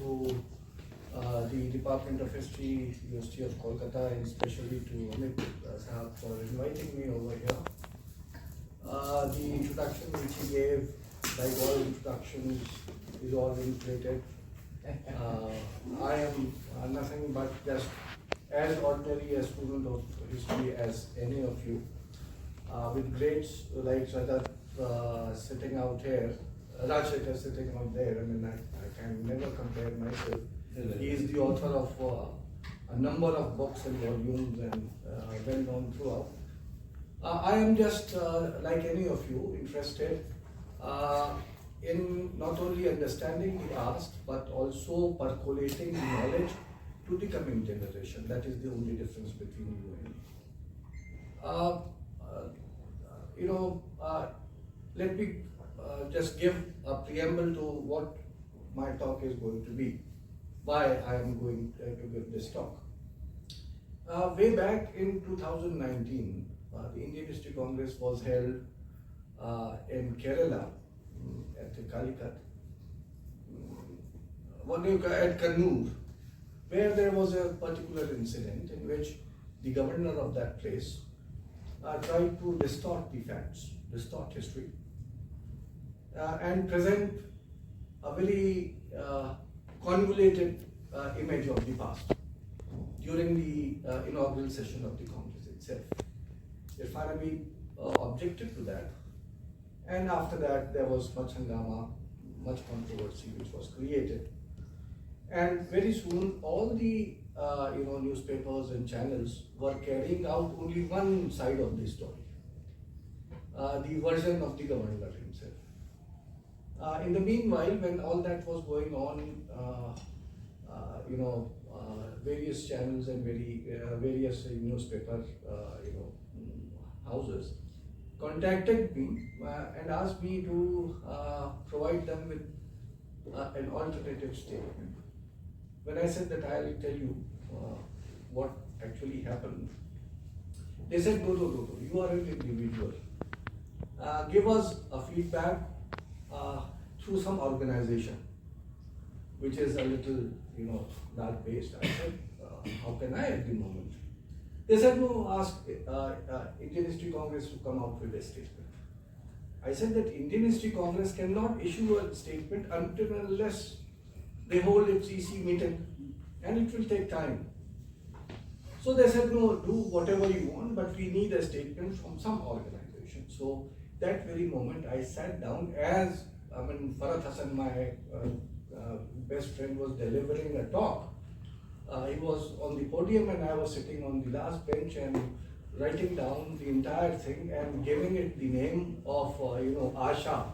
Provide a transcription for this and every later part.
to the Department of History, University of Kolkata, and especially to Eminent for inviting me over here. The introduction which he gave, like all introductions, is all inflated. I am nothing but just as ordinary a student of history as any of you, with grades like Rajat sitting out here, Rajshekar sitting out there. I mean, I can never compare myself. He is the author of a number of books and volumes and well known throughout. I am just like any of you, interested in not only understanding the past but also percolating the knowledge to the coming generation. That is the only difference between you and me. Let me just give a preamble to what my talk is going to be, why I am going to give this talk. Way back in 2019, the Indian History Congress was held in Kerala at Calicut, at Kannur, where there was a particular incident in which the governor of that place tried to distort the facts, distort history, and present a very convoluted image of the past during the inaugural session of the Congress itself. Refinery objected to that, and after that there was much hangama, much controversy which was created, and very soon all the newspapers and channels were carrying out only one side of the story, the version of the governor himself. In the meanwhile, when all that was going on, various channels and various newspaper houses contacted me and asked me to provide them with an alternative statement. When I said that I'll tell you what actually happened, they said, no, you are an individual. Give us a feedback through some organization, which is a little, dark based. I said, how can I at the moment? They said, no, ask Indian History Congress to come out with a statement. I said that Indian History Congress cannot issue a statement until and unless they hold its EC meeting, and it will take time. So they said, no, do whatever you want, but we need a statement from some organization. So that very moment I sat down as, Farhat Hassan, my best friend, was delivering a talk. He was on the podium and I was sitting on the last bench and writing down the entire thing and giving it the name of, ASHA,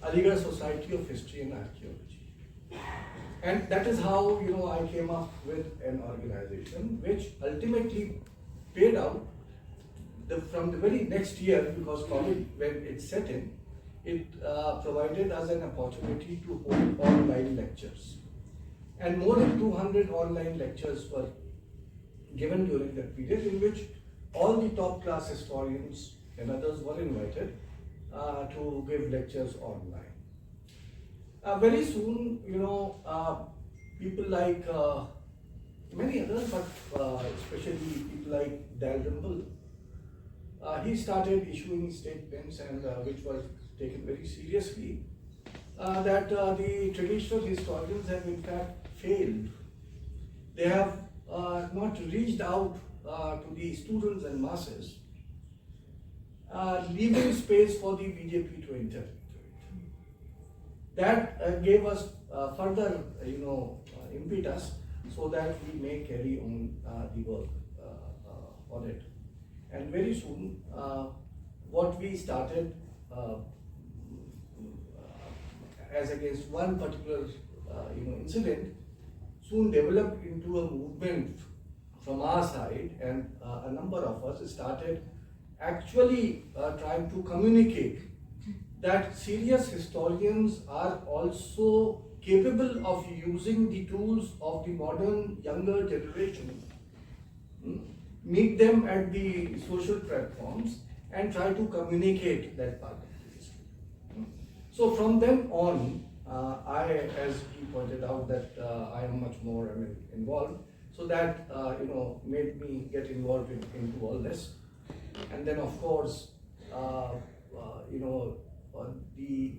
Aligarh Society of History and Archaeology. And that is how, I came up with an organization which ultimately paid out from the very next year, because COVID, when it set in, it provided us an opportunity to hold online lectures. And more than 200 online lectures were given during that period, in which all the top class historians and others were invited to give lectures online. Very soon, people like many others, but especially people like Dalrymple, he started issuing statements, and which was taken very seriously, that the traditional historians have in fact failed. They have not reached out to the students and masses, leaving space for the BJP to enter into it. That gave us further, impetus so that we may carry on the work on it. And very soon, what we started as against one particular incident soon developed into a movement from our side, and a number of us started actually trying to communicate that serious historians are also capable of using the tools of the modern younger generation, meet them at the social platforms and try to communicate that part of the history. So from then on, I, as he pointed out, that I am much more, involved. So that, made me get involved into all this. And then, of course,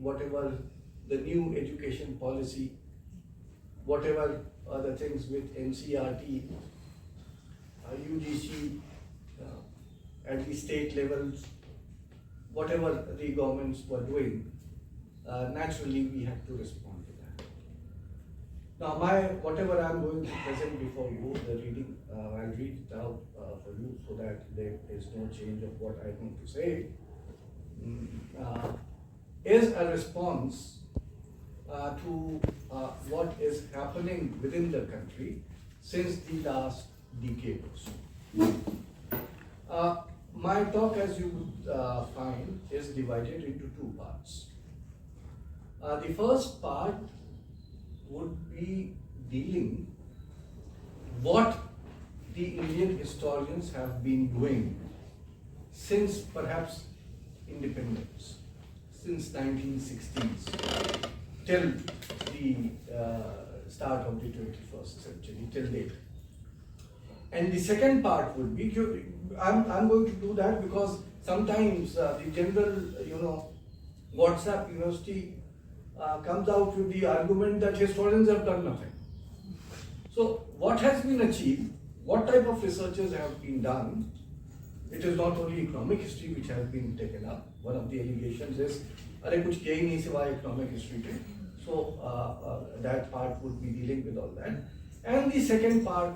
whatever the new education policy, whatever other things with NCRT, UGC, at the state levels, whatever the governments were doing, naturally we have to respond to that. Now, whatever I'm going to present before you, the reading, I'll read it out for you so that there is no change of what I want to say, is a response to what is happening within the country since the last decade or so. My talk, as you would find, is divided into two parts. The first part would be dealing what the Indian historians have been doing since perhaps independence, since 1960s till the start of the 21st century, till date. And the second part would be, I'm going to do that because sometimes the general, WhatsApp University comes out with the argument that historians have done nothing. So what has been achieved, what type of researches have been done? It is not only economic history which has been taken up. One of the allegations is, "Arey kuch kiya hi nahi siwaye economic history ke." So that part would be dealing with all that. And the second part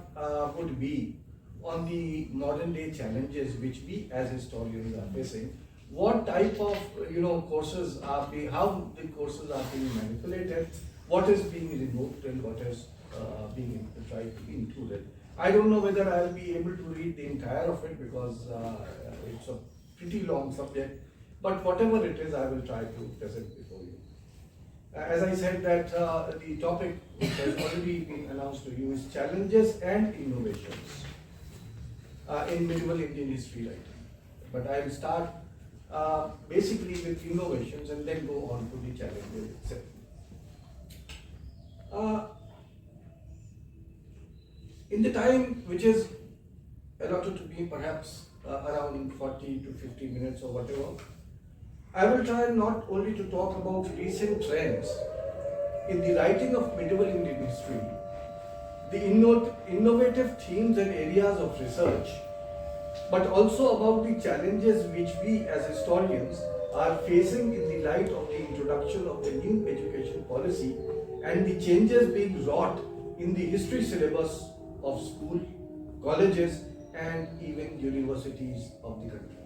would be on the modern day challenges which we as historians are facing. What type of courses are being, how the courses are being manipulated, what is being removed and what is being tried to be included. I don't know whether I'll be able to read the entire of it because it's a pretty long subject, but whatever it is, I will try to present before you. As I said that the topic which has already been announced to you is challenges and innovations in medieval Indian history writing. But I will start basically with innovations and then go on to the challenges itself. In the time which is allotted to me, perhaps around 40 to 50 minutes or whatever, I will try not only to talk about recent trends in the writing of medieval Indian history, the innovative themes and areas of research, but also about the challenges which we as historians are facing in the light of the introduction of the new education policy and the changes being wrought in the history syllabus of school, colleges and even universities of the country.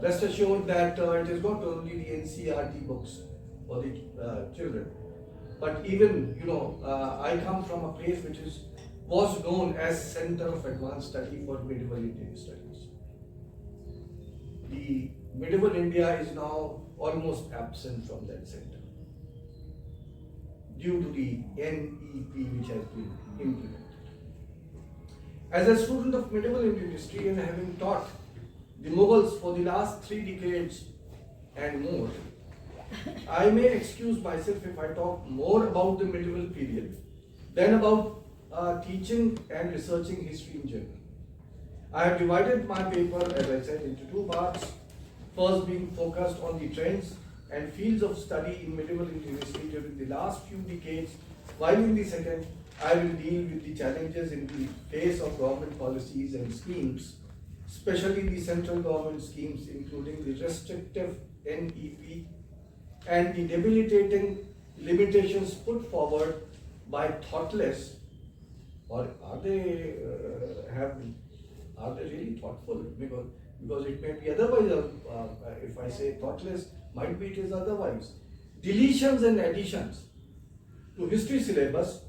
Rest assured that it is not only the NCRT books for the children, but even, I come from a place which was known as Center of Advanced Study for Medieval Indian Studies. The medieval India is now almost absent from that center due to the NEP which has been implemented. As a student of medieval Indian history and having taught the Mughals for the last 3 decades and more, I may excuse myself if I talk more about the medieval period than about teaching and researching history in general. I have divided my paper, as I said, into 2 parts. First being focused on the trends and fields of study in medieval Indian history during the last few decades, while in the second, I will deal with the challenges in the face of government policies and schemes, especially the central government schemes, including the restrictive NEP and the debilitating limitations put forward by thoughtless, or are they really thoughtful? Because it may be otherwise. If I say thoughtless, might be it is otherwise. Deletions and additions to history syllabus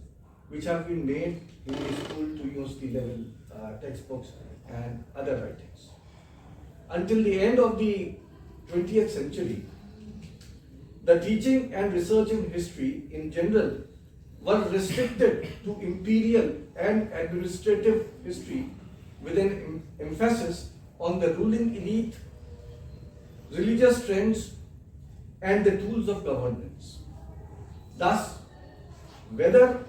which have been made in the school to university level textbooks and other writings. Until the end of the 20th century, the teaching and research in history in general were restricted to imperial and administrative history with an emphasis on the ruling elite, religious trends, and the tools of governance. Thus, whether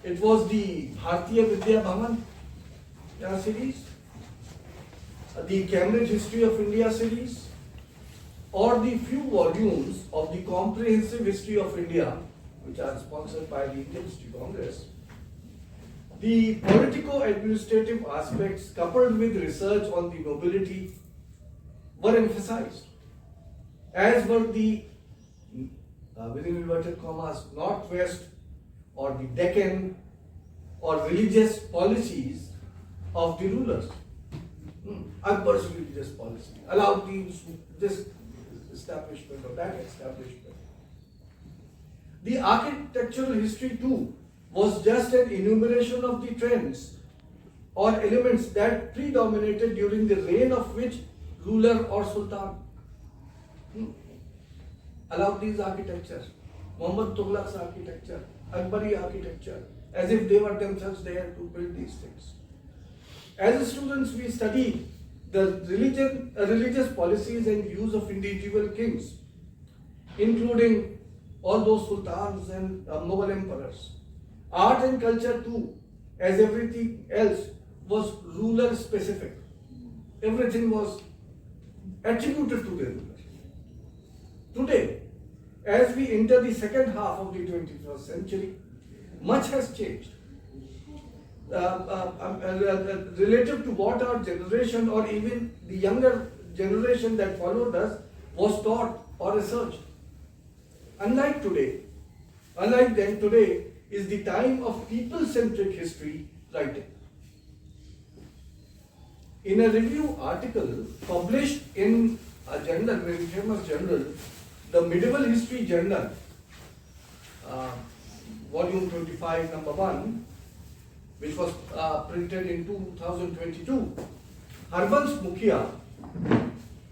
it was the Bharatiya Vidya Bhavan series, the Cambridge History of India series, or the few volumes of the Comprehensive History of India, which are sponsored by the Indian History Congress, the politico-administrative aspects coupled with research on the nobility were emphasized, as were the, within inverted commas, Northwest or the Deccan or religious policies of the rulers. Akbar's religious policy, Alauddin's this establishment or that establishment. The architectural history too was just an enumeration of the trends or elements that predominated during the reign of which ruler or sultan. Alauddin's architecture, Muhammad Tughlaq's architecture, Akbari architecture, as if they were themselves there to build these things. As students, we study the religious policies and views of individual kings, including all those sultans and Mughal emperors. Art and culture too, as everything else, was ruler specific. Everything was attributed to the ruler. Today, as we enter the second half of the 21st century, much has changed. Relative to what our generation or even the younger generation that followed us was taught or researched. Unlike then, today is the time of people-centric history writing. In a review article published in a journal, very famous journal, the Medieval History Journal, volume 25, number 1, which was printed in 2022, Harbans Mukhia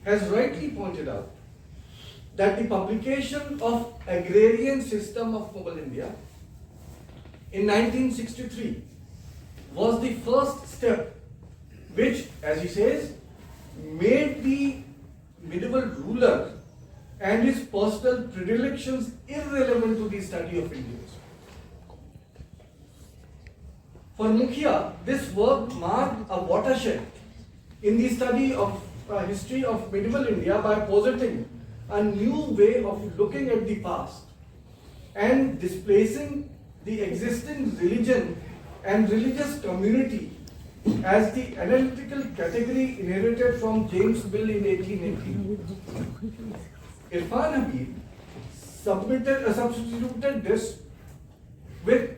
has rightly pointed out that the publication of Agrarian System of Mughal India in 1963 was the first step which, as he says, made the medieval ruler and his personal predilections irrelevant to the study of Indians. For Mukhia, this work marked a watershed in the study of history of medieval India by positing a new way of looking at the past and displacing the existing religion and religious community as the analytical category inherited from James Mill in 1880. Irfan Habib substituted this with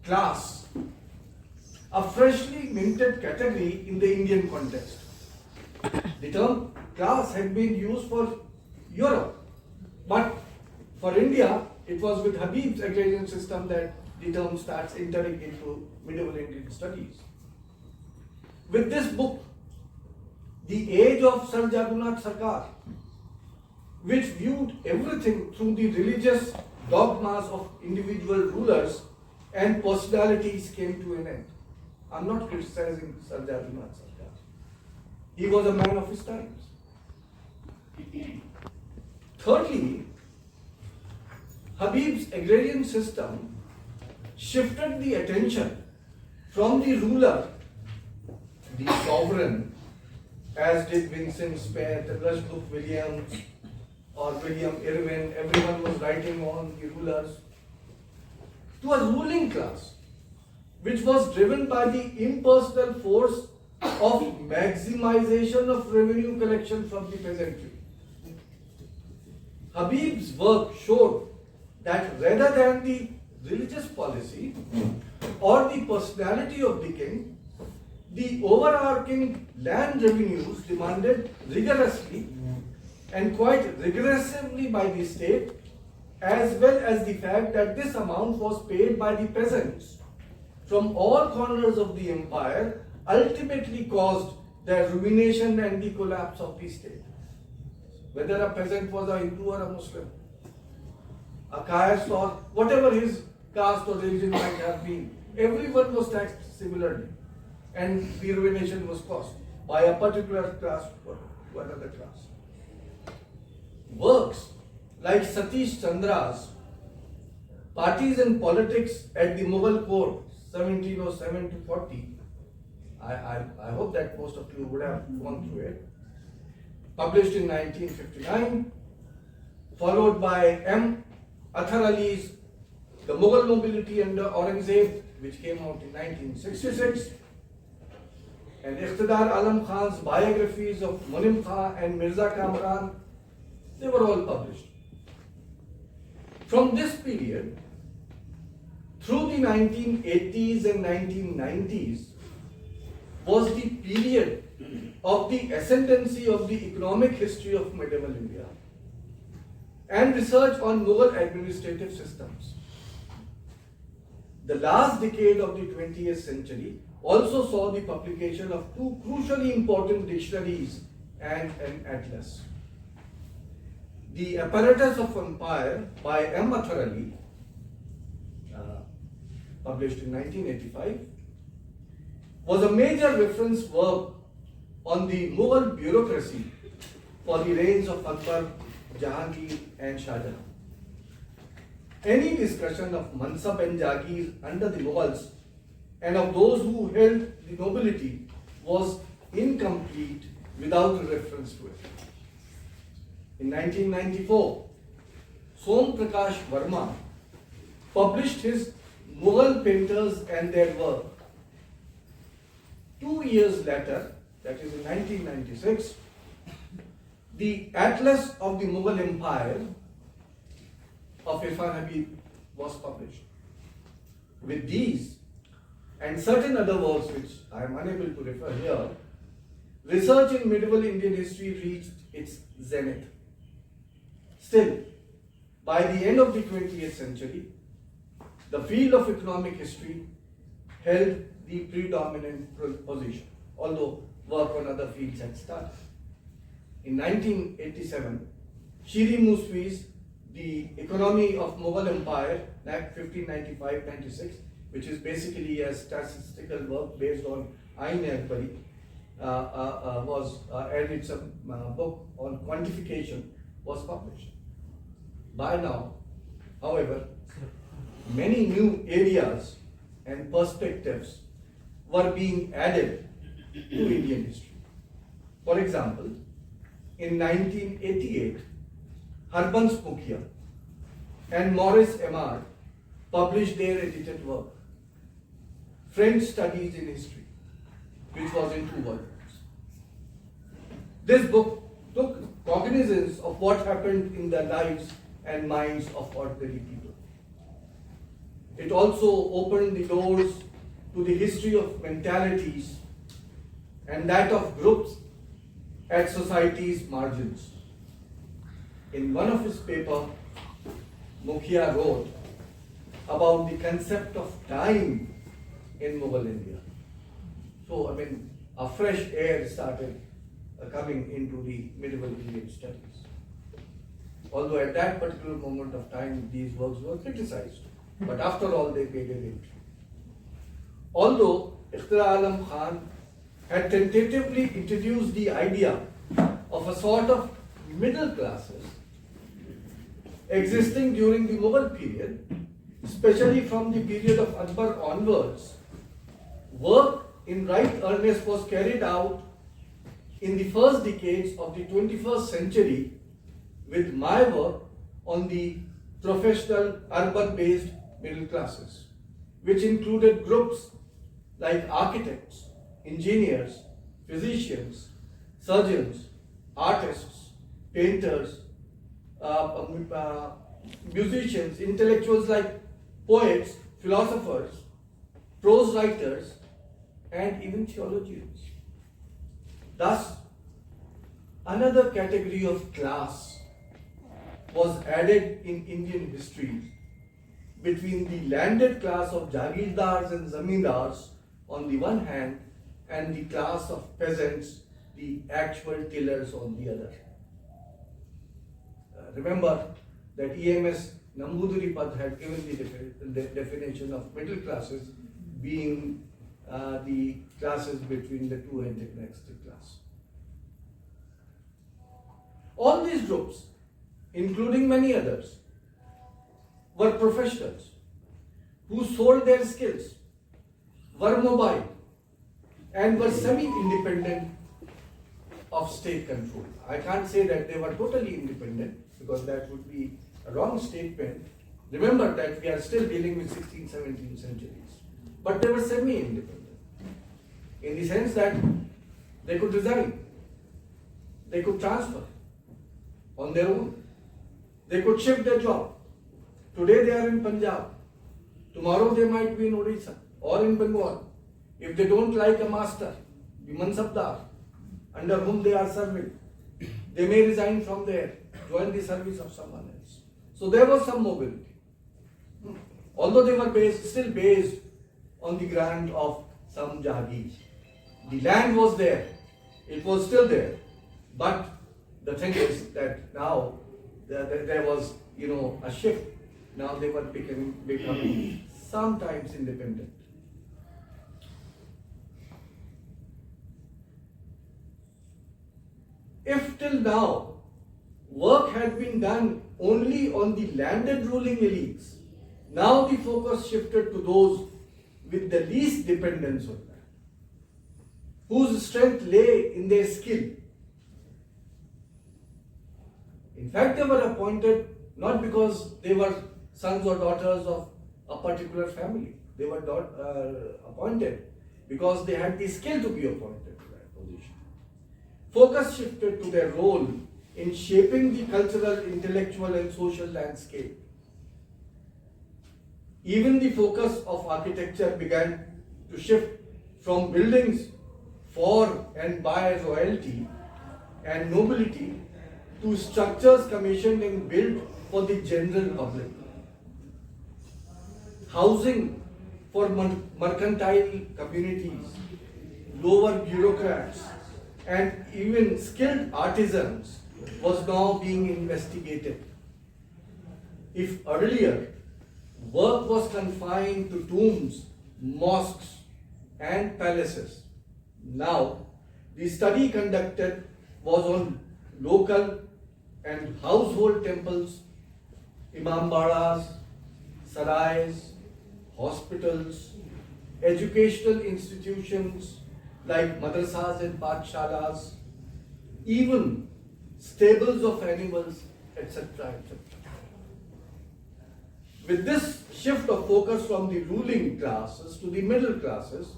class, a freshly minted category in the Indian context. The term class had been used for Europe, but for India, it was with Habib's agrarian system that the term starts entering into medieval Indian studies. With this book, The Age of Sir Jagunath Sarkar, which viewed everything through the religious dogmas of individual rulers and personalities, came to an end. I'm not criticizing Sir Jagunath Sarkar. He was a man of his times. Thirdly, Habib's agrarian system shifted the attention from the ruler, the sovereign, as did Vincent Smith, Rushbrook Williams, or William Irwin. Everyone was writing on the rulers, to a ruling class, which was driven by the impersonal force of maximization of revenue collection from the peasantry. Habib's work showed that rather than the religious policy or the personality of the king, the overarching land revenues demanded rigorously and quite regressively by the state, as well as the fact that this amount was paid by the peasants from all corners of the empire, ultimately caused the ruination and the collapse of the state. Whether a peasant was a Hindu or a Muslim, a caste or whatever his caste or religion might have been, everyone was taxed similarly, and the ruination was caused by a particular class to another class. works like Satish Chandra's Parties and Politics at the Mughal Court, 1707 to 40. I hope that most of you would have gone through it. Published in 1959, followed by M. Athar Ali's The Mughal Nobility Under Aurangzeb, which came out in 1966, and Iqtidar Alam Khan's biographies of Munim Khan and Mirza Kamran. They were all published. From this period, through the 1980s and 1990s, was the period of the ascendancy of the economic history of medieval India and research on Mughal administrative systems. The last decade of the 20th century also saw the publication of two crucially important dictionaries and an atlas. The Apparatus of Empire by M. Athar Ali, published in 1985, was a major reference work on the Mughal bureaucracy for the reigns of Akbar, Jahangir and Shah Jahan. Any discussion of Mansab and Jagir under the Mughals and of those who held the nobility was incomplete without a reference to it. In 1994, Som Prakash Verma published his Mughal Painters and Their Work. 2 years later, that is in 1996, the Atlas of the Mughal Empire of Irfan Habib was published. With these and certain other works which I am unable to refer here, research in medieval Indian history reached its zenith. Still, by the end of the 20th century, the field of economic history held the predominant position, although work on other fields had started. In 1987, Shiri Musfi's The Economy of Mughal Empire, 1595-96, which is basically a statistical work based on Ain-e-Akbari, and it's a book on quantification, was published. By now, however, many new areas and perspectives were being added to Indian history. For example, in 1988, Harbans Mukhia and Maurice Emard published their edited work, French Studies in History, which was in 2 volumes. This book took cognizance of what happened in the lives and minds of ordinary people. It also opened the doors to the history of mentalities and that of groups at society's margins. In one of his papers, Mukhia wrote about the concept of time in Mughal India. So, a fresh air started coming into the medieval Indian studies. Although at that particular moment of time, these works were criticized. But after all, they paid a entry. Although Iqtidar Alam Khan had tentatively introduced the idea of a sort of middle classes existing during the Mughal period, especially from the period of Akbar onwards, work in right earnest was carried out in the first decades of the 21st century with my work on the professional urban-based middle classes, which included groups like architects, engineers, physicians, surgeons, artists, painters, musicians, intellectuals like poets, philosophers, prose writers, and even theologians. Thus, another category of class was added in Indian history between the landed class of Jagirdars and Zamindars on the one hand and the class of peasants, the actual tillers on the other. Remember that EMS Namboodiripad had given the definition of middle classes being the classes between the two and the next class. All these groups including many others, were professionals who sold their skills, were mobile, and were semi-independent of state control. I can't say that they were totally independent because that would be a wrong statement. Remember that we are still dealing with 16th, 17th centuries. But they were semi-independent in the sense that they could resign, they could transfer on their own, they could shift their job. Today they are in Punjab, tomorrow they might be in Odisha or in Bengal. If they don't like a master, the Mansabdar, under whom they are serving, they may resign from there, join the service of someone else. So there was some mobility. Although they were still based on the grant of some Jahagir. The land was there, it was still there. But the thing is that now there was, a shift. Now they were becoming sometimes independent. If till now work had been done only on the landed ruling elites, now the focus shifted to those with the least dependence on land, whose strength lay in their skill. In fact, they were appointed not because they were sons or daughters of a particular family. They were appointed because they had the skill to be appointed to that position. Focus shifted to their role in shaping the cultural, intellectual, and social landscape. Even the focus of architecture began to shift from buildings for and by royalty and nobility to structures commissioned and built for the general public. Housing for mercantile communities, lower bureaucrats, and even skilled artisans was now being investigated. If earlier work was confined to tombs, mosques, and palaces, now the study conducted was on local and household temples, imambadas, sarais, hospitals, educational institutions like madrasas and pathshalas, even stables of animals, etc., etc. With this shift of focus from the ruling classes to the middle classes,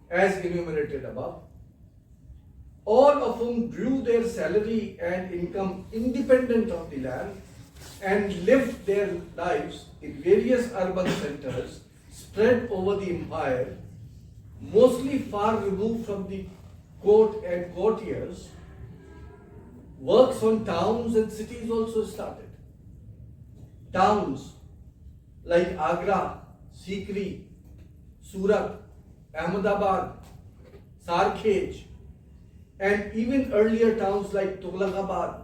as enumerated above, all of whom drew their salary and income independent of the land and lived their lives in various urban centers spread over the empire, mostly far removed from the court and courtiers, works on towns and cities also started. Towns like Agra, Sikri, Surat, Ahmedabad, Sarkhej, and even earlier towns like Tughlaqabad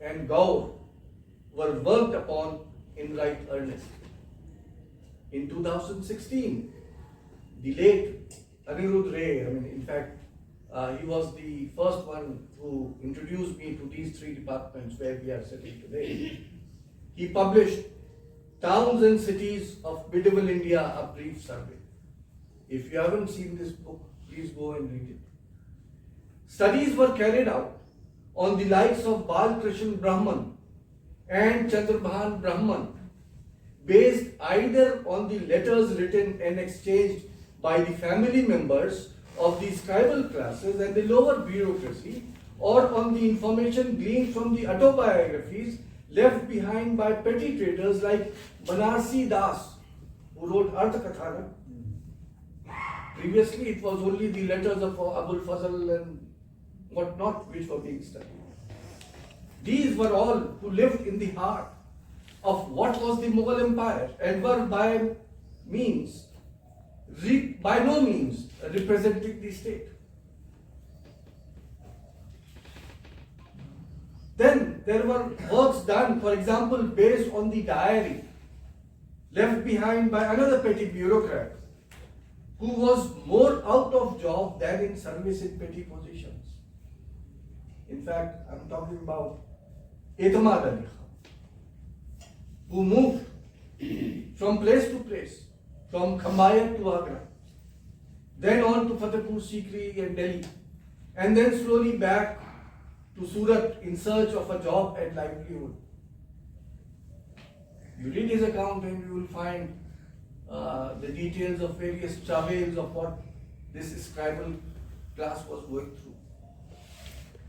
and Gaur were worked upon in right earnest. In 2016, the late Anirudh Ray, in fact, he was the first one who introduced me to these three departments where we are sitting today. He published Towns and Cities of Medieval India, a brief survey. If you haven't seen this book, please go and read it. Studies were carried out on the likes of Balkrishan Brahman and Chandrabhan Brahman, based either on the letters written and exchanged by the family members of these tribal classes and the lower bureaucracy, or on the information gleaned from the autobiographies left behind by petty traders like Banarsi Das, who wrote Artha Kathana. Previously, it was only the letters of Abul Fazl and whatnot which were being studied. These were all who lived in the heart of what was the Mughal Empire and were by no means representing the state. Then there were works done, for example, based on the diary left behind by another petty bureaucrat who was more out of job than in service in petty positions. In fact, I'm talking about Etamad Ali Khan. who moved from place to place, from Khambayat to Agra, then on to Fatehpur Sikri and Delhi, and then slowly back to Surat in search of a job and livelihood. You read his account and you will find the details of various travails of what this scribal class was going through.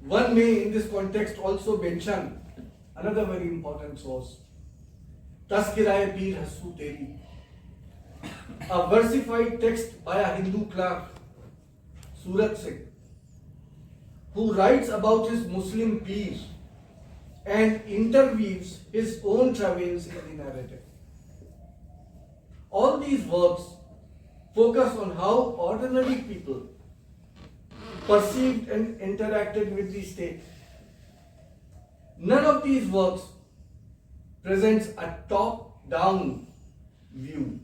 One may in this context also mention another very important source, Tazkira-e-Peer Hassu Teri, a versified text by a Hindu clerk, Surat Singh, who writes about his Muslim peers and interweaves his own travails in the narrative. All these works focus on how ordinary people perceived and interacted with the state. None of these works presents a top-down view.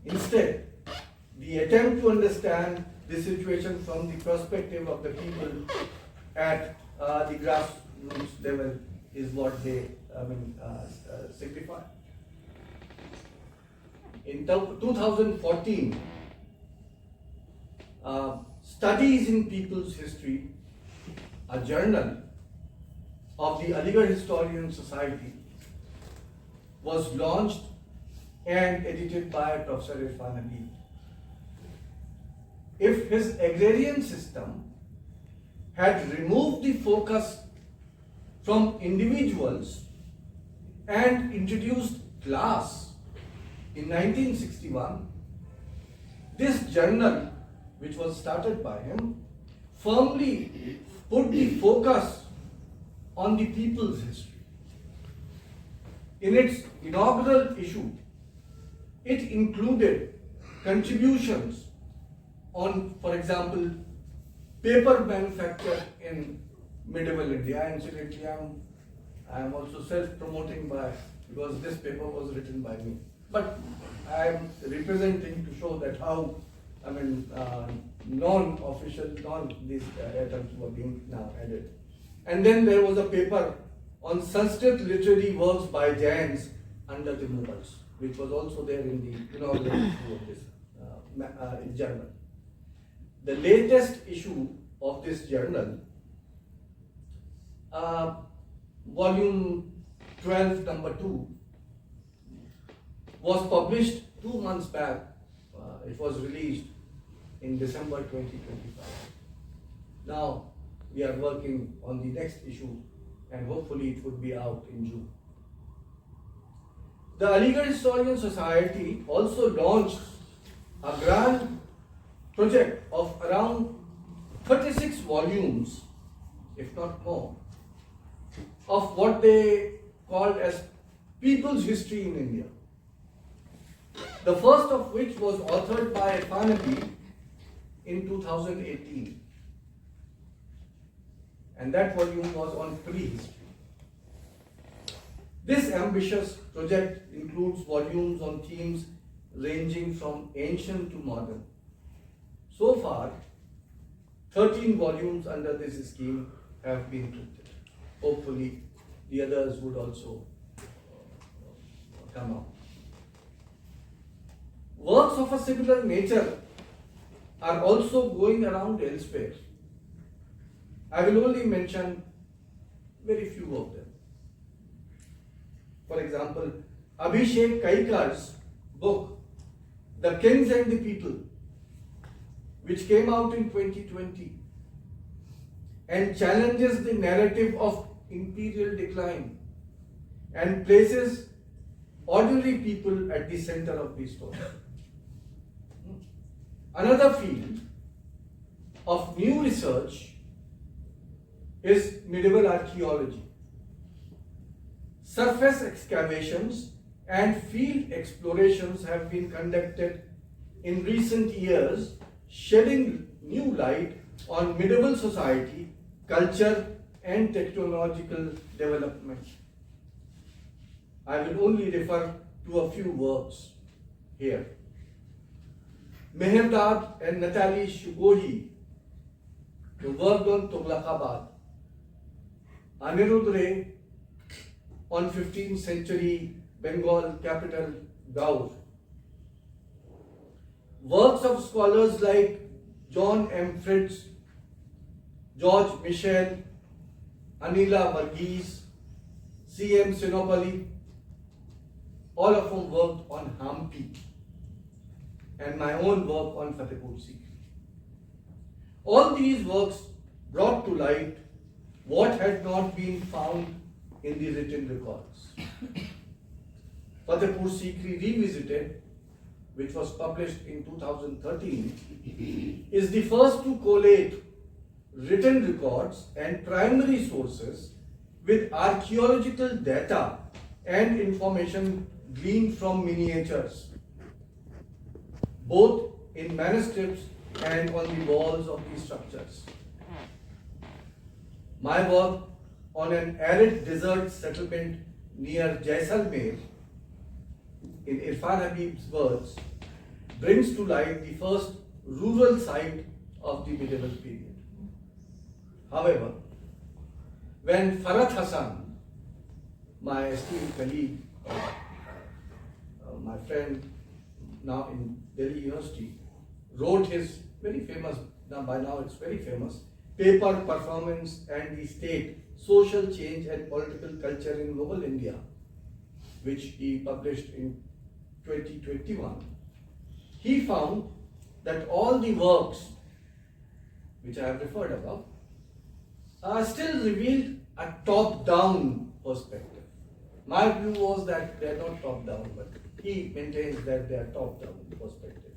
Instead, the attempt to understand the situation from the perspective of the people at the grassroots level is what they signify. In 2014, Studies in People's History, a journal of the Aligarh Historian Society, was launched and edited by Professor Irfan Ali. If his agrarian system had removed the focus from individuals and introduced class in 1961, this journal, which was started by him, firmly put the focus on the people's history. In its inaugural issue, it included contributions on, for example, paper manufacture in medieval India. Incidentally, I am also self-promoting because this paper was written by me. But I am representing to show that how, non-official, these items were being now added. And then there was a paper on Sanskrit literary works by Jains under the Mughals, which was also there in the inaugural issue of this journal. The latest issue of this journal, volume 12, number 2, was published 2 months back. It was released in December 2025. Now we are working on the next issue and hopefully it would be out in June. The Aligarh Historian Society also launched a grand project of around 36 volumes, if not more, of what they called as People's History in India. The first of which was authored by Irfan Ali in 2018. And that volume was on prehistory. This ambitious project includes volumes on themes ranging from ancient to modern. So far, 13 volumes under this scheme have been printed. Hopefully, the others would also come out. Works of a similar nature are also going around elsewhere. I will only mention very few of them. For example, Abhishek Kaikar's book, The Kings and the People, which came out in 2020 and challenges the narrative of imperial decline and places ordinary people at the center of the story. Another field of new research is medieval archaeology. Surface excavations and field explorations have been conducted in recent years, shedding new light on medieval society, culture, and technological development. I will only refer to a few works here. Meherdad and Natalie Shugohi, who worked on Tughlaqabad. Anirudh Ray on 15th century Bengal capital Gaur. Works of scholars like John M. Fritz, George Michel, Anila Varghese, C. M. Sinopali, all of whom worked on Hampi, and my own work on Fatehpur Sikri. All these works brought to light what had not been found in the written records. Fatehpur Sikri Revisited, which was published in 2013, is the first to collate written records and primary sources with archaeological data and information gleaned from miniatures, both in manuscripts and on the walls of these structures. My work on an arid desert settlement near Jaisalmer, in Irfan Habib's words, brings to light the first rural site of the medieval period. However, when Farhat Hassan, my esteemed colleague, my friend now in Delhi University, wrote his very famous, by now it's very famous, paper Performance and the State, Social Change and Political Culture in Mughal India, which he published in 2021, he found that all the works which I have referred above still revealed a top-down perspective. My view was that they are not top-down, but he maintains that they are top-down perspective,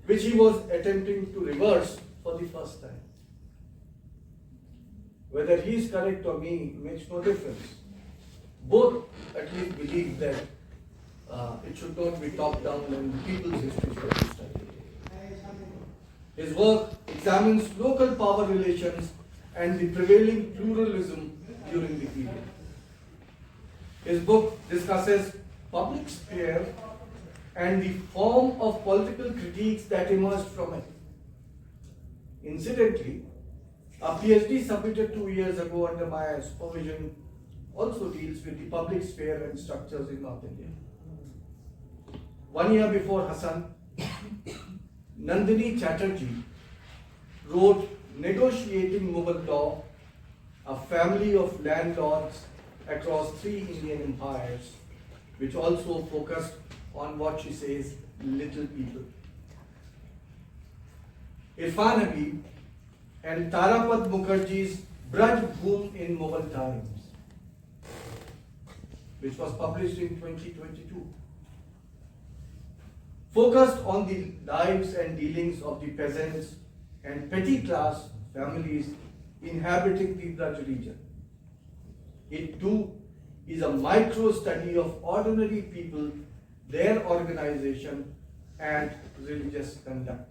which he was attempting to reverse for the first time. Whether he is correct or me makes no difference. Both at least believe that it should not be top-down and people's history should be studied. His work examines local power relations and the prevailing pluralism during the period. His book discusses public sphere and the form of political critiques that emerged from it. Incidentally, a PhD submitted 2 years ago under my supervision also deals with the public sphere and structures in North India. 1 year before Hassan, Nandini Chatterjee wrote Negotiating Mughal Law, a family of landlords across 3 Indian empires, which also focused on what she says, little people. Irfan Habib and Tarapat Mukherjee's Braj Bhoom in Mughal Times, which was published in 2022, focused on the lives and dealings of the peasants and petty class families inhabiting the Braj region. It too is a micro study of ordinary people, their organization and religious conduct.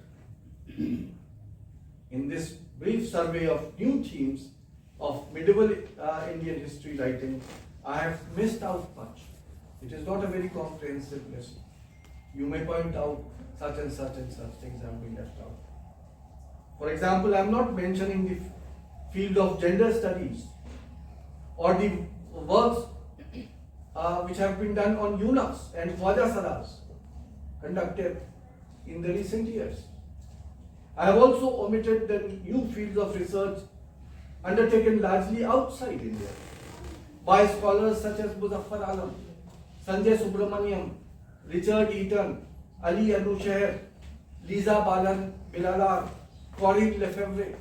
In this brief survey of new themes of medieval Indian history writing, I have missed out much. It is not a very comprehensive list. You may point out such and such things have been left out. For example, I am not mentioning the field of gender studies or the works which have been done on eunuchs and Khwaja Saras conducted in the recent years. I have also omitted the new fields of research undertaken largely outside India by scholars such as Muzaffar Alam, Sanjay Subramaniam, Richard Eaton, Ali Anusher, Lisa Balan Bilalar, Corinne Lefebvre,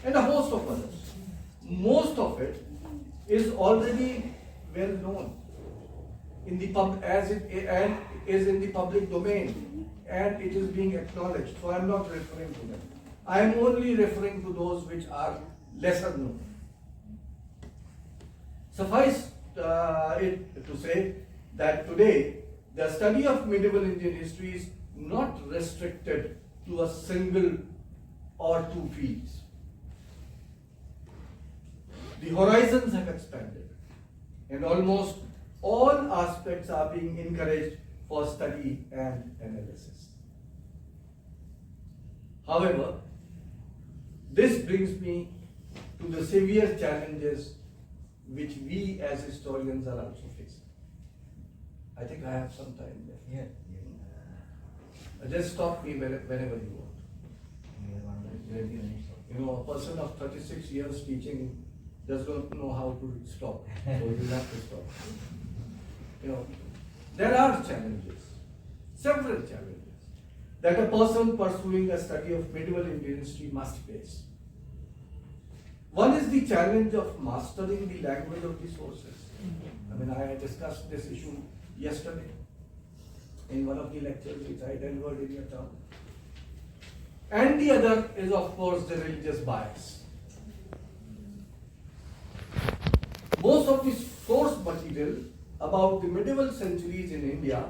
and a host of others. Most of it is already well known in the and is in the public domain, and it is being acknowledged. So I am not referring to them. I am only referring to those which are lesser known. Suffice it to say that today the study of medieval Indian history is not restricted to a single or 2 fields. The horizons have expanded, and almost all aspects are being encouraged for study and analysis. However, this brings me to the severe challenges which we as historians are also facing. I think I have some time left. Yeah. Just stop me whenever you want. We have under 20 minutes. You know, a person of 36 years teaching does not know how to stop, so you have to stop. You know, there are challenges, several challenges, that a person pursuing a study of medieval Indian history must face. One is the challenge of mastering the language of the sources. I mean, I discussed this issue yesterday in one of the lectures which I delivered in your town. And the other is, of course, the religious bias. Most of the source material about the medieval centuries in India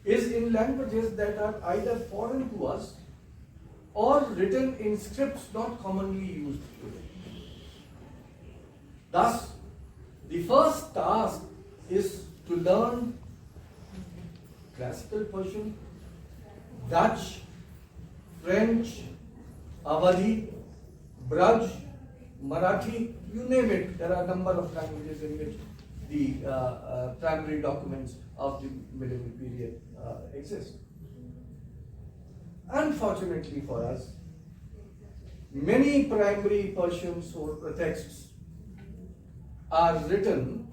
is in languages that are either foreign to us or written in scripts not commonly used today. Thus, the first task is to learn classical Persian, Dutch, French, Awadhi, Braj, Marathi, you name it. There are a number of languages in which the primary documents of the medieval period exist. Unfortunately for us, many primary Persian texts are written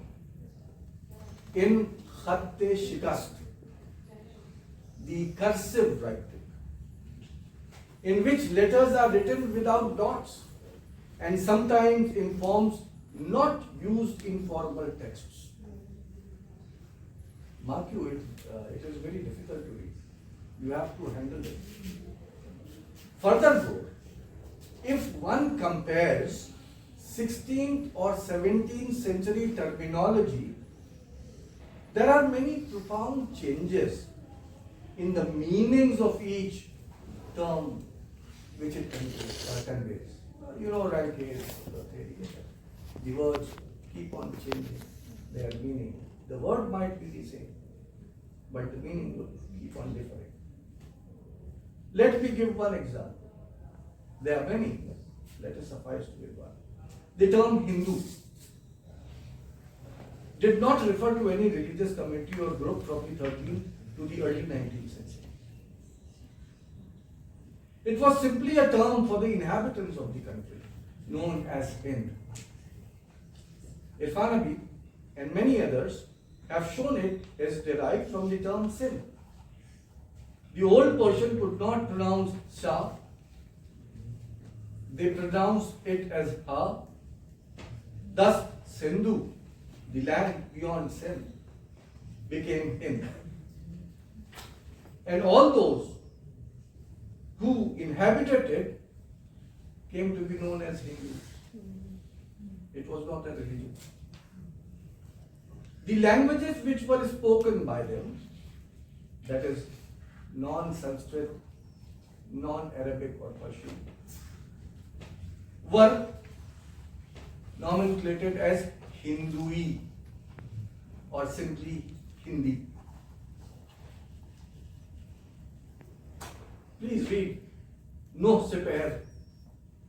in khatte shikast, the cursive writing, in which letters are written without dots and sometimes in forms not used in formal texts. Mark you, it is very difficult to read. You have to handle it. Furthermore, if one compares 16th or 17th century terminology, there are many profound changes in the meanings of each term which it conveys. You know, rank is the words keep on changing their meaning. The word might be the same, but the meaning will keep on differing. Let me give one example. There are many. Let us suffice to give one. The term Hindu did not refer to any religious community or group from the 13th to the early 19th century. It was simply a term for the inhabitants of the country, known as Hind. Irfanabi and many others have shown it is derived from the term Sindh. The old Persian could not pronounce Shah. They pronounced it as Ha. Thus, Sindhu, the land beyond Sindh, became Hind. And all those who inhabited it came to be known as Hindus. It was not a religion. The languages which were spoken by them, that is, non-Sanskrit, non-Arabic or Persian, were nomenclated as Hindui or simply Hindi. Please read No Sepair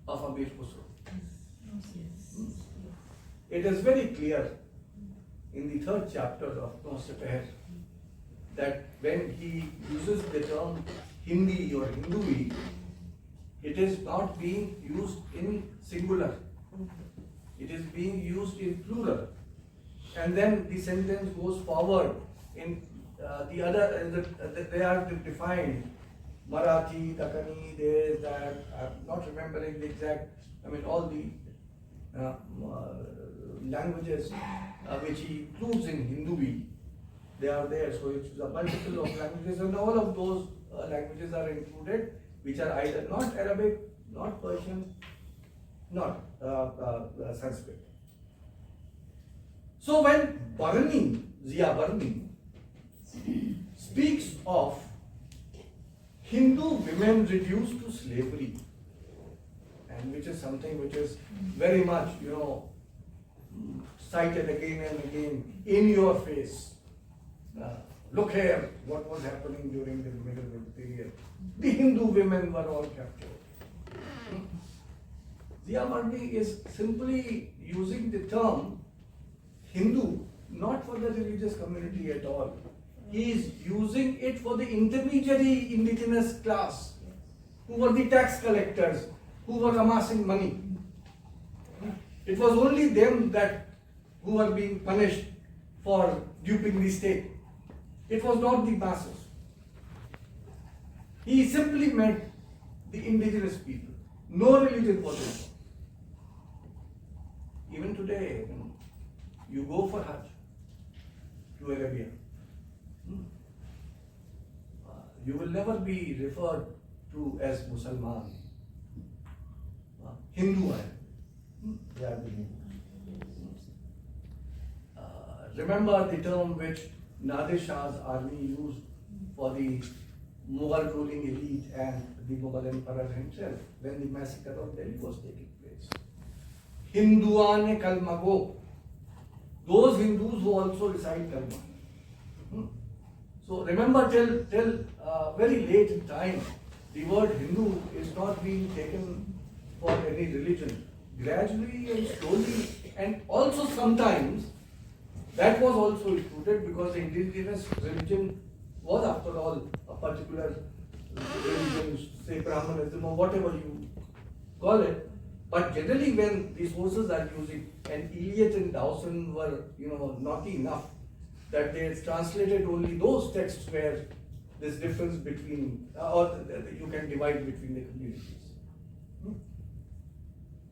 of Amir Khusro. It is very clear in the 3rd chapter of No Sepair that when he uses the term Hindi or Hindui, it is not being used in singular. It is being used in plural. And then the sentence goes forward in the other, they are defined. Marathi, Dakkani, this, that, I'm not remembering the exact, all the languages which he includes in Hindui, they are there. So it's a multiple of languages, and all of those languages are included, which are either not Arabic, not Persian, not Sanskrit. So when Zia Barni speaks of Hindu women reduced to slavery, and which is something which is very much, cited again and again in your face. Look here, what was happening during the medieval period. The Hindu women were all captured. Zia Barni is simply using the term Hindu, not for the religious community at all. He is using it for the intermediary indigenous class, who were the tax collectors, who were amassing money. It was only them who were being punished for duping the state. It was not the masses. He simply meant the indigenous people. No religion was involved. Even today, you go for Hajj to Arabia, you will never be referred to as Musalman. Hindu I am. Yeah, I believe. Remember the term which Nadir Shah's army used for the Mughal ruling elite and the Mughal emperor himself when the massacre of Delhi was taking place. Hinduane kalma go. Those Hindus who also recite kalma. So remember till very late in time, the word Hindu is not being taken for any religion. Gradually and slowly, and also sometimes that was also included because the indigenous religion was after all a particular religion, say Brahmanism or whatever you call it. But generally when the sources are using, and Eliot and Dawson were naughty enough that they translated only those texts where this difference between, or you can divide between the communities.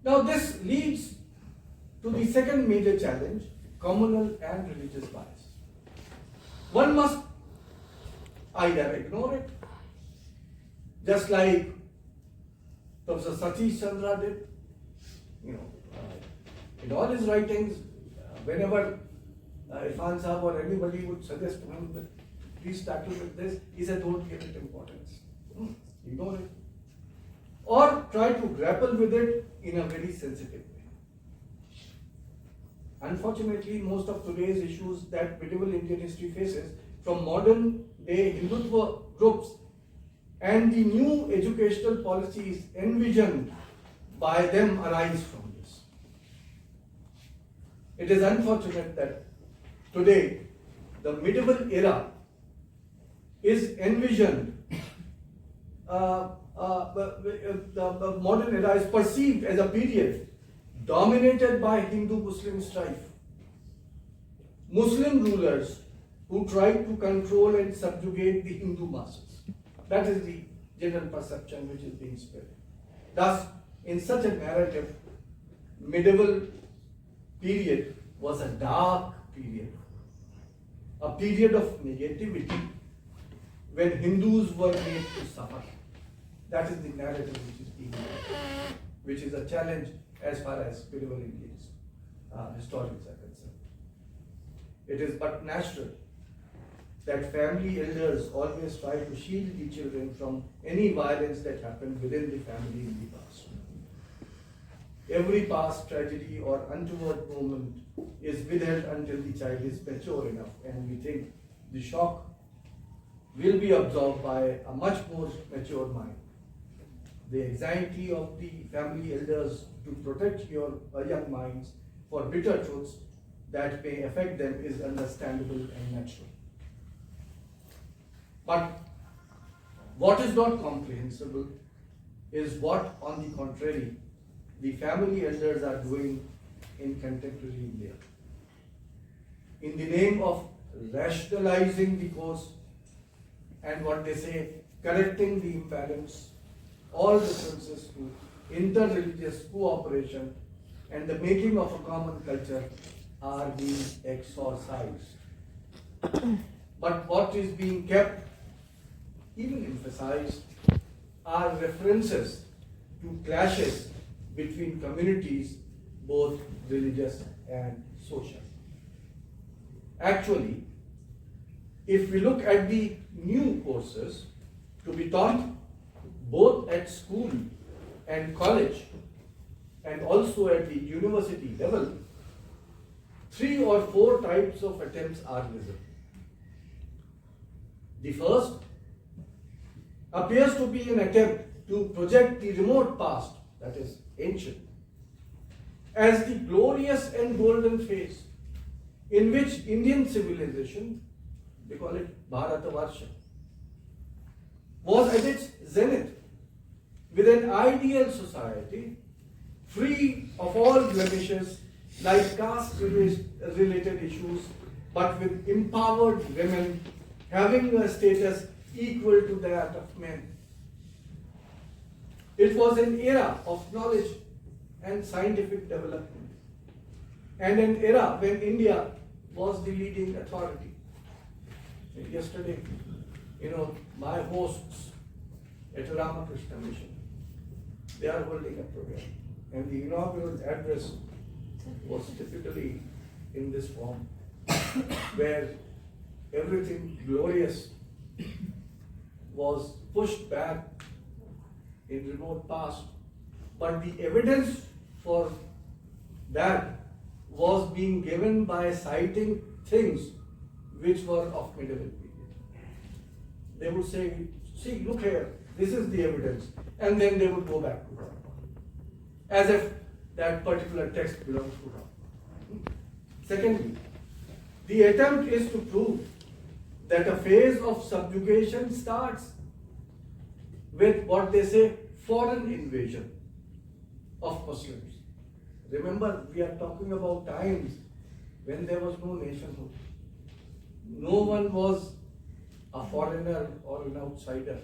Now this leads to the second major challenge, communal and religious bias. One must either ignore it, just like Professor Satish Chandra did. In all his writings, whenever Irfan Sahab or anybody would suggest to him that please tackle with this, he said don't give it importance. Ignore it. Or try to grapple with it in a very sensitive way. Unfortunately, most of today's issues that medieval Indian history faces, from modern day Hindutva groups and the new educational policies envisioned by them, arise from this. It is unfortunate that today the medieval era is envisioned, the modern era is perceived as a period dominated by Hindu-Muslim strife. Muslim rulers who tried to control and subjugate the Hindu masses. That is the general perception which is being spread. Thus, in such a narrative, medieval period was a dark period, a period of negativity when Hindus were made to suffer. That is the narrative which is being made, which is a challenge as far as medieval Indians historians are concerned. It is but natural that family elders always try to shield the children from any violence that happened within the family in the past. Every past tragedy or untoward moment is withheld until the child is mature enough, and we think the shock will be absorbed by a much more mature mind. The anxiety of the family elders to protect your young minds for bitter truths that may affect them is understandable and natural. But what is not comprehensible is what, on the contrary, the family elders are doing in contemporary India. In the name of rationalizing the course and what they say, correcting the imbalance, all references to inter-religious cooperation and the making of a common culture are being exorcised. But what is being kept, even emphasized, are references to clashes between communities, both religious and social. Actually, if we look at the new courses to be taught both at school and college and also at the university level, 3 or 4 types of attempts are visible. The first appears to be an attempt to project the remote past, that is ancient, as the glorious and golden phase, in which Indian civilization, they call it Bharatavarsha, was at its zenith, with an ideal society, free of all blemishes like caste-related issues, but with empowered women having a status equal to that of men. It was an era of knowledge and scientific development, and an era when India was the leading authority. Yesterday, my hosts at Ramakrishna Mission, they are holding a program, and the inaugural address was typically in this form, where everything glorious was pushed back in remote past, but the evidence for that was being given by citing things which were of medieval period. They would say, see, look here, this is the evidence, and then they would go back to Rama, as if that particular text belongs to Rama. Secondly, the attempt is to prove that a phase of subjugation starts with what they say foreign invasion of Muslims. Remember, we are talking about times when there was no nationhood. No one was a foreigner or an outsider.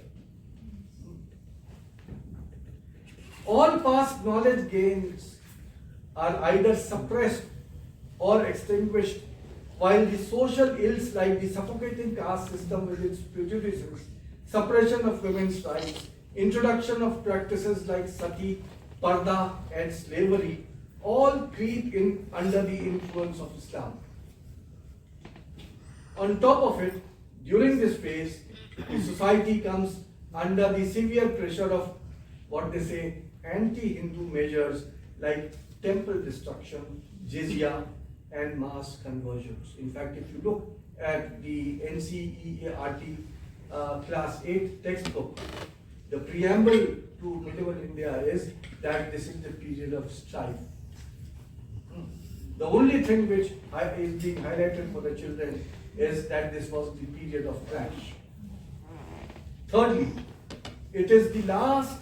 All past knowledge gains are either suppressed or extinguished, while the social ills like the suffocating caste system with its prejudices, suppression of women's rights, introduction of practices like sati, parda, and slavery all creep in under the influence of Islam. On top of it, during this phase, the society comes under the severe pressure of what they say anti-Hindu measures like temple destruction, jizya, and mass conversions. In fact, if you look at the NCERT class 8 textbook, the preamble to medieval India is that this is the period of strife. The only thing which is being highlighted for the children is that this was the period of crash. Thirdly, it is the last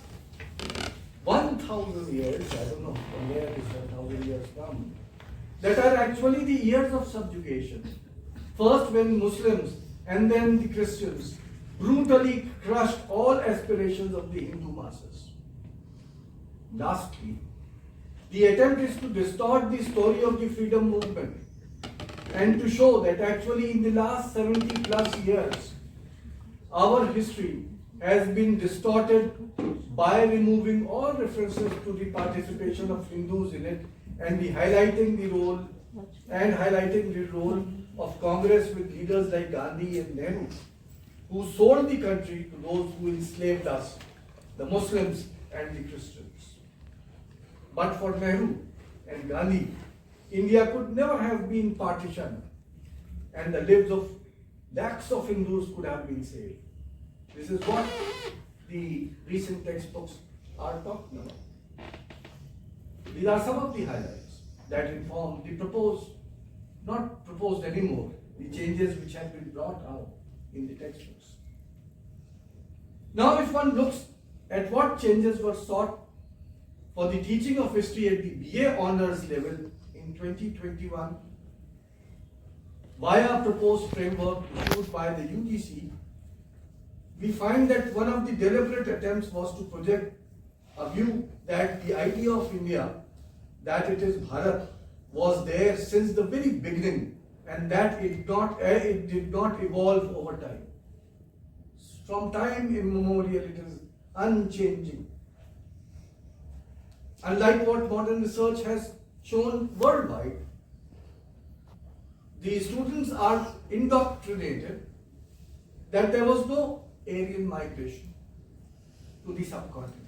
1,000 years, I don't know from where this 1,000 years come, that are actually the years of subjugation. First when Muslims and then the Christians brutally crushed all aspirations of the Hindu masses. Lastly, the attempt is to distort the story of the freedom movement and to show that actually in the last 70 plus years, our history has been distorted by removing all references to the participation of Hindus in it and highlighting the role of Congress with leaders like Gandhi and Nehru, who sold the country to those who enslaved us, the Muslims and the Christians. But for Nehru and Gandhi, India could never have been partitioned, and the lives of lakhs of Hindus could have been saved. This is what the recent textbooks are talking about. These are some of the highlights that inform the not proposed anymore, the changes which have been brought out in the textbooks. Now, if one looks at what changes were sought for the teaching of history at the BA honors level in 2021 via proposed framework issued by the UGC, we find that one of the deliberate attempts was to project a view that the idea of India, that it is Bharat, was there since the very beginning and that it did not evolve over time. From time immemorial, it is unchanging. Unlike what modern research has shown worldwide, the students are indoctrinated that there was no Aryan migration to the subcontinent.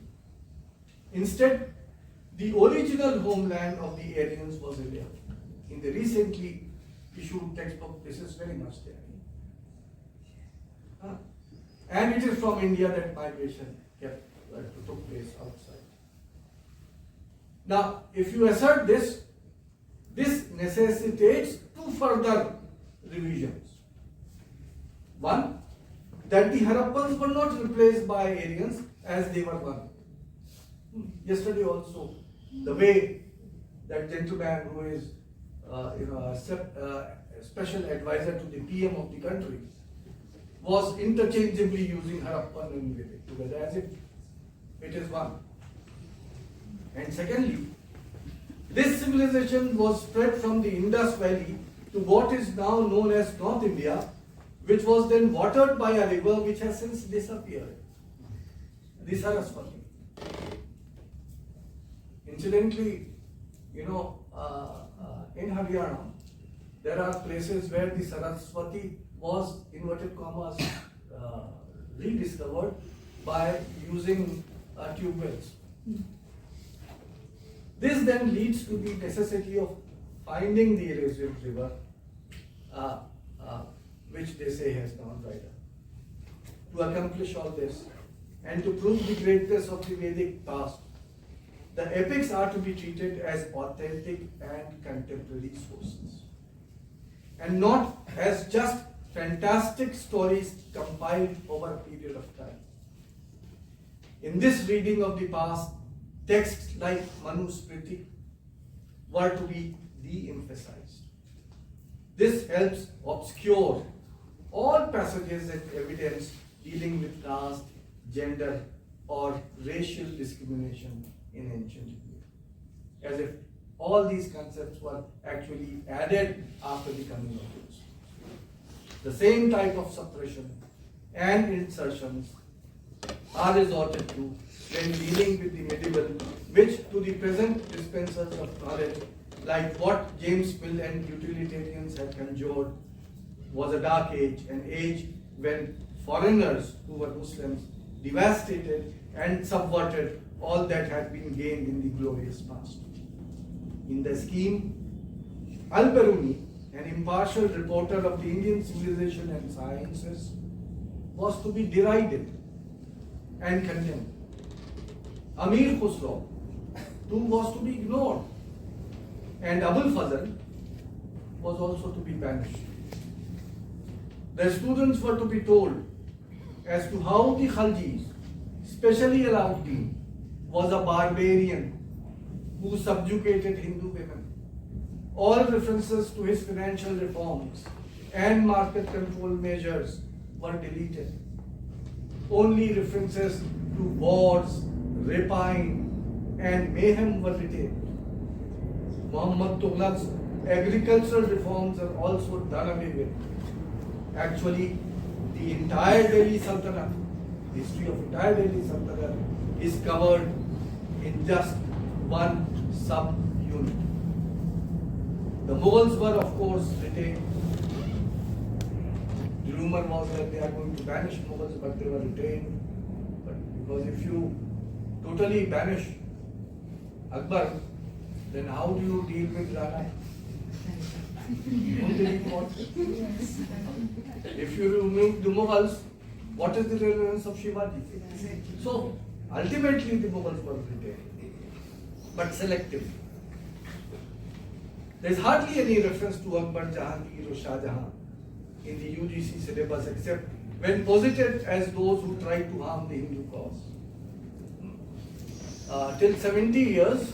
Instead, the original homeland of the Aryans was India. In the recently issued textbook, this is very much there. And it is from India that migration took place outside. Now, if you assert this necessitates two further revisions. One, that the Harappans were not replaced by Aryans as they were one. Yesterday also, the way that gentleman who is a special advisor to the PM of the country was interchangeably using Harappan and Vedic together as if it is one. And secondly, this civilization was spread from the Indus Valley to what is now known as North India, which was then watered by a river which has since disappeared, the Saraswati. Incidentally, in Haryana, there are places where the Saraswati was, inverted commas, rediscovered by using tube wells. This then leads to the necessity of finding the elusive river, which they say has gone dried up. To accomplish all this and to prove the greatness of the Vedic past, the epics are to be treated as authentic and contemporary sources, and not as just fantastic stories compiled over a period of time. In this reading of the past, texts like Manusmriti were to be de-emphasized. This helps obscure all passages and evidence dealing with caste, gender, or racial discrimination in ancient India, as if all these concepts were actually added after the coming of Jesus. The same type of suppression and insertions are resorted to when dealing with the medieval, which to the present dispensers of knowledge, like what James Mill and utilitarians had conjured, was a dark age, an age when foreigners who were Muslims devastated and subverted all that had been gained in the glorious past. In the scheme, Al-Biruni, an impartial reporter of the Indian civilization and sciences, was to be derided and condemned. Amir Khusro, too, was to be ignored, and Abul Fazl was also to be banished. The students were to be told as to how the Khaljis, especially Alauddin, was a barbarian who subjugated Hindu women. All references to his financial reforms and market control measures were deleted. Only references to wars, rapine, and mayhem were retained. Muhammad Tughlaq's agricultural reforms are also done away with. Actually, the entire Delhi Sultanate, the history of entire Delhi Sultanate, is covered in just one sub-unit. The Mughals were, of course, retained. The rumor was that they are going to banish Mughals, but they were retained. But because if you totally banish Akbar, then how do you deal with Rana? If you remove the Mughals, what is the relevance of Shivaji? So ultimately the Mughals were retained, but selective. There is hardly any reference to Akbar, Jahangir or Shah Jahan in the UGC syllabus except when posited as those who tried to harm the Hindu cause. Till 70 years,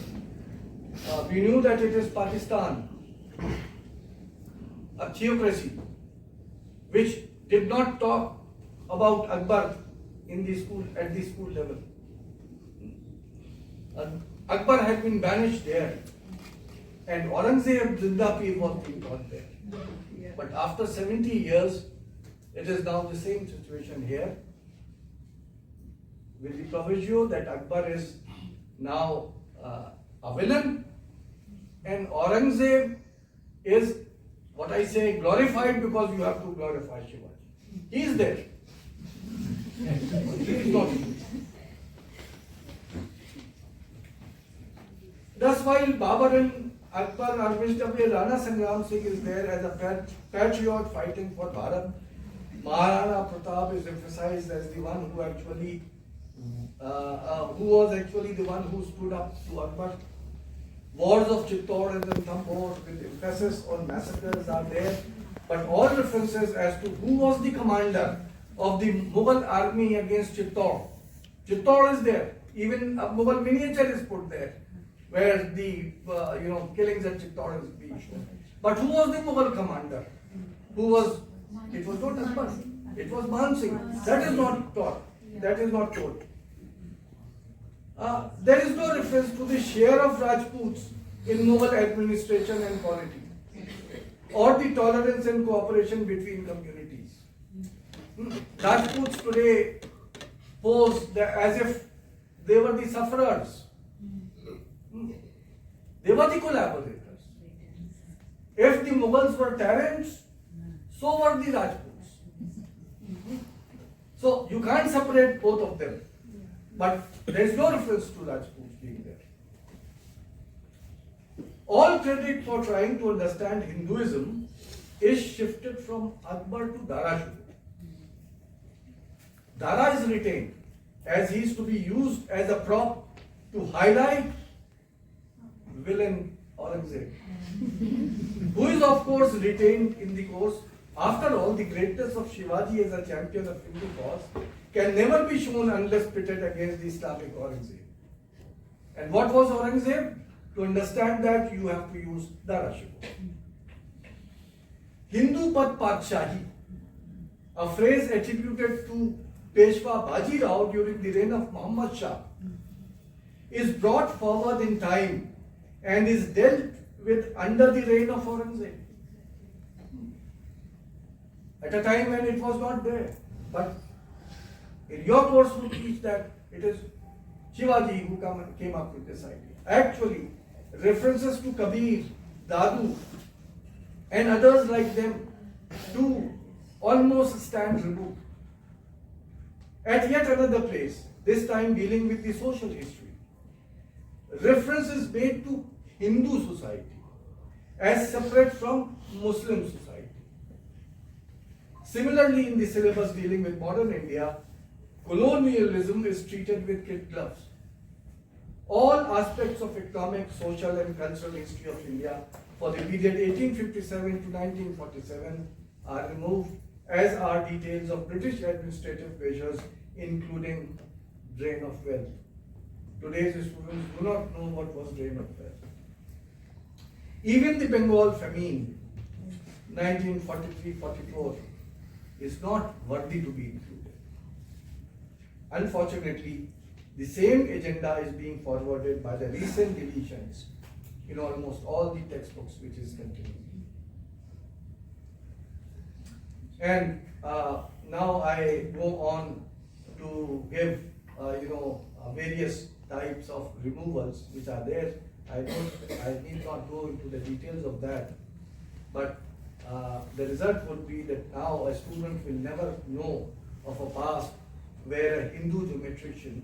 we knew that it is Pakistan, a theocracy, which did not talk about Akbar in the school, at the school level. Akbar had been banished there, and Aurangzeb Zinda Pir was being taught there. But after 70 years, it is now the same situation here, with the proviso that Akbar is now a villain, and Aurangzeb is, what I say, glorified because you have to glorify Shivaji. He is there. He is not. Thus, while Babur and Akbar are wished away, Rana Sangram Singh is there as a patriot fighting for Bharat. Maharana Pratap is emphasized as the one who actually, who was actually the one who stood up to Akbar. Wars of Chittor and Ranthambore with emphasis on massacres are there, but all references as to who was the commander of the Mughal army against Chittor. Chittor is there, even a Mughal miniature is put there, where the killings at Chittor is being shown. But who was the Mughal commander? Who was? It was not Akbar. It was Man Singh. That is not taught. That is not told. There is no reference to the share of Rajputs in Mughal administration and polity, or the tolerance and cooperation between communities. Rajputs today pose as if they were the sufferers. They were the collaborators. If the Mughals were tyrants, so were the Rajputs. So you can't separate both of them. But there is no reference to Rajputs being there. All credit for trying to understand Hinduism is shifted from Akbar to Dara Shikoh. Dara is retained as he is to be used as a prop to highlight villain Aurangzeb, who is of course retained in the course. After all, the greatness of Shivaji as a champion of Hindu cause can never be shown unless pitted against the Islamic Aurangzeb. And what was Aurangzeb? To understand that, you have to use Dara Shikoh. Hindu Pad Padshahi, a phrase attributed to Peshwa Baji Rao during the reign of Muhammad Shah, is brought forward in time and is dealt with under the reign of Aurangzeb. At a time when it was not there. But in your course we teach that it is Shivaji who came up with this idea. Actually, references to Kabir, Dadu and others like them do almost stand removed. At yet another place, this time dealing with the social history, reference is made to Hindu society as separate from Muslim society. Similarly, in the syllabus dealing with modern India, colonialism is treated with kid gloves. All aspects of economic, social and cultural history of India for the period 1857 to 1947 are removed, as are details of British administrative measures, including drain of wealth. Today's students do not know what was drain of wealth. Even the Bengal famine, 1943-44, is not worthy to be included. Unfortunately, the same agenda is being forwarded by the recent deletions in almost all the textbooks, which is continuing. And now I go on to give various types of removals which are there. I need not go into the details of that, but the result would be that now a student will never know of a past where a Hindu geometrician,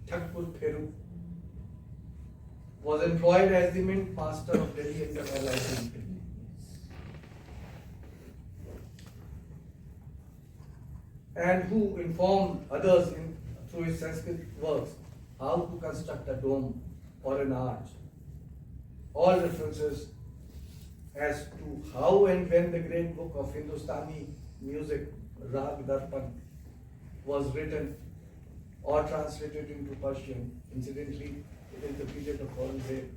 Thakpur Pheru, was employed as the mint master of Delhi under Alauddin Khilji. And who informed others through his Sanskrit works how to construct a dome or an arch. All references as to how and when the great book of Hindustani music, Rag Darpan, was written or translated into Persian. Incidentally, it is the period of Aurangzeb.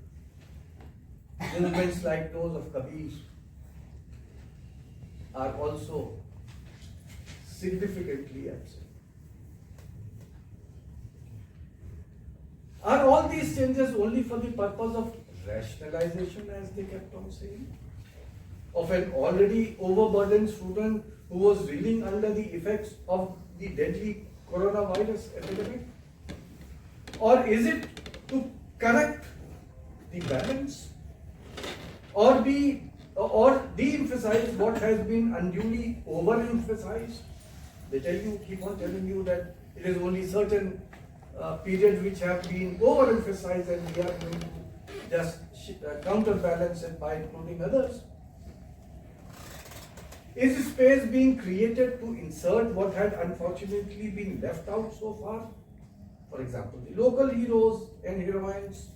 Movements like those of Kabir are also significantly absent. Are all these changes only for the purpose of rationalization, as they kept on saying, of an already overburdened student who was reeling under the effects of the deadly coronavirus epidemic? Or is it to correct the balance or de-emphasize what has been unduly overemphasized? They keep on telling you that it is only certain periods which have been overemphasized and we are going to just counterbalance it by including others. Is space being created to insert what had unfortunately been left out so far? For example, the local heroes and heroines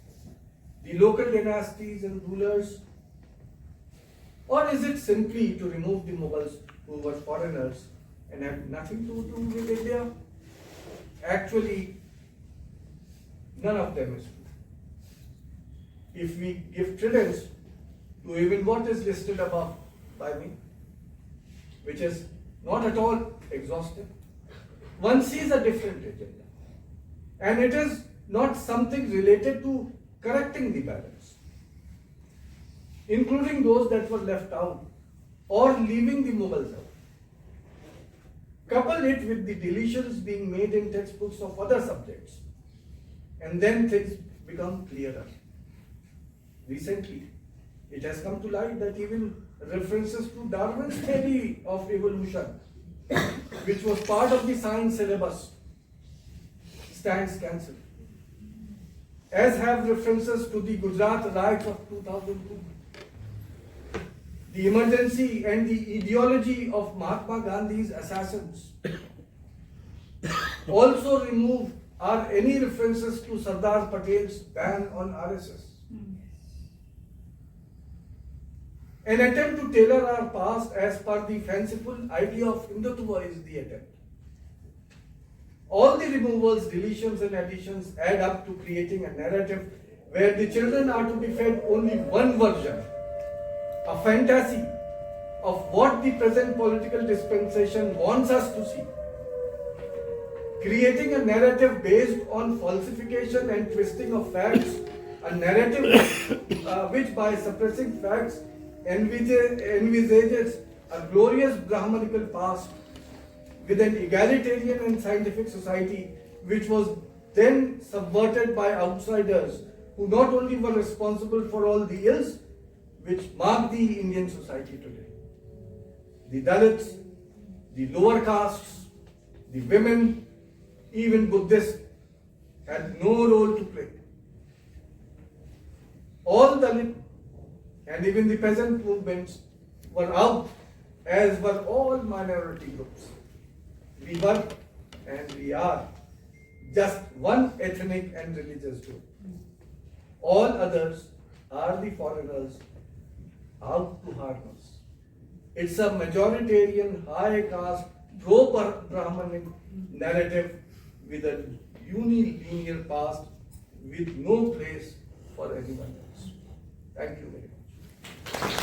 the local dynasties and rulers? Or is it simply to remove the Mughals who were foreigners and had nothing to do with India? Actually, none of them is true. If we give credence to even what is listed above by me, which is not at all exhaustive, one sees a different agenda. And it is not something related to correcting the balance, including those that were left out or leaving the Mughals out. Couple it with the deletions being made in textbooks of other subjects, and then things become clearer. Recently, it has come to light that even references to Darwin's theory of evolution, which was part of the science syllabus, stands cancelled, as have references to the Gujarat riots of 2002. The emergency and the ideology of Mahatma Gandhi's assassins also remove any references to Sardar Patel's ban on RSS. An attempt to tailor our past as per the fanciful idea of Hindutva is the attempt. All the removals, deletions and additions add up to creating a narrative where the children are to be fed only one version, a fantasy of what the present political dispensation wants us to see. Creating a narrative based on falsification and twisting of facts, a narrative which by suppressing facts envisages a glorious Brahmanical past with an egalitarian and scientific society which was then subverted by outsiders who not only were responsible for all the ills which mark the Indian society today. The Dalits, the lower castes, the women, even Buddhists had no role to play. All Dalit and even the peasant movements were out, as were all minority groups. We were and we are just one ethnic and religious group. All others are the foreigners out to harm us. It's a majoritarian, high caste, pro-Brahmanic narrative with a unilinear past with no place for anyone else. Thank you very much.